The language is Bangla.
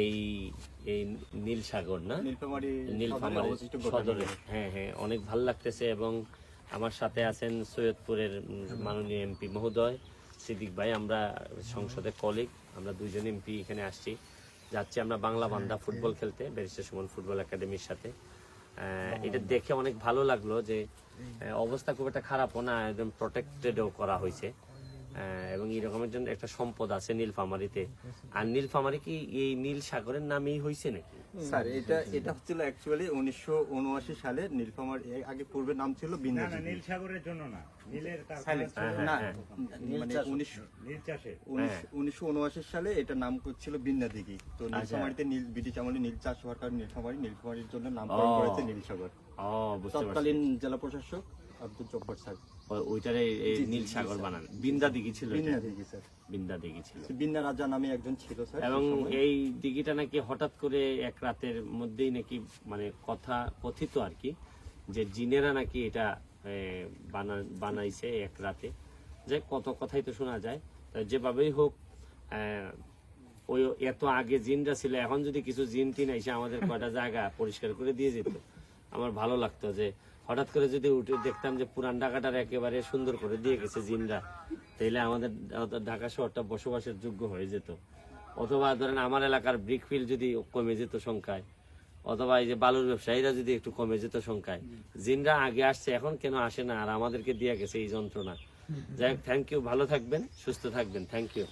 এই এই নীল সাগর না, নীলফামারী সদরে। হ্যাঁ হ্যাঁ, অনেক ভালো লাগতেছে। এবং আমার সাথে আছেন সৈয়দপুরের মাননীয় এমপি মহোদয় সিদ্দিক ভাই। আমরা সংসদের কলিগ, আমরা দুইজন এমপি এখানে আসছি, যাচ্ছি আমরা বাংলা বান্ধা ফুটবল খেলতে ব্যারিস্টার সুমন ফুটবল একাডেমির সাথে। এটা দেখে অনেক ভালো লাগলো যে অবস্থা খুব একটা খারাপও না, একদম প্রোটেক্টেডও করা হয়েছে। এবং এরকম একটা সম্পদ আছে নীলফামারীতে। আর নীলফামারী কি এই নীল সাগরের নামেই হয়েছে নাকি স্যার? এটা হচ্ছিল অ্যাকচুয়ালি 1979 সালে নীলফামারী, আগে পূর্বে নাম ছিল বিন্না। না, নীল সাগরের জন্য না, নীলের না, মানে 1979 সালে এটা নাম ছিল বিন্না দিঘি। তো নীলফামারীতে ব্রিটিশ আমলে নীল চাষ হওয়ার কারণে নীলফামারীর জন্য নামকরণ করেছে নীল সাগর। তৎকালীন জেলা প্রশাসক আব্দুল জব্বার স্যার ওইটারে নীল সাগর বানান। বিন্দা দিঘি ছিল, বিন্না দিঘি স্যার, বিন্দা দিঘি ছিল। বিন্না রাজা নামে একজন ছিল স্যার। এবং এই দিঘিটা নাকি হঠাৎ করে এক রাতের মধ্যেই নাকি মানে কথিত আর কি, যে জিনেরা নাকি এটা বানাইছে এক রাতে। যে কত কথাই তো শোনা যায়। যেভাবেই হোক, ওই এত আগে জিনরা ছিল, এখন যদি কিছু জিন টিন এসে আমাদের কয়টা জায়গা পরিষ্কার করে দিয়ে যেত, আমার ভালো লাগতো। যে হঠাৎ করে যদি উঠে দেখতাম যে পুরান ঢাকাটার একেবারে সুন্দর করে দিয়ে গেছে জিনরা, তাইলে আমাদের ঢাকা শহরটা বসবাসের যোগ্য হয়ে যেত। অথবা ধরেন আমার এলাকার ব্রিকফিল্ড যদি কমে যেত সংখ্যায়, অথবা এই যে বালুর ব্যবসায়ীরা যদি একটু কমে যেত সংখ্যায়। জিনরা আগে আসছে, এখন কেন আসে না, আর আমাদেরকে দিয়ে গেছে এই যন্ত্রণা। যাই হোক, থ্যাংক ইউ, ভালো থাকবেন, সুস্থ থাকবেন, থ্যাংক ইউ।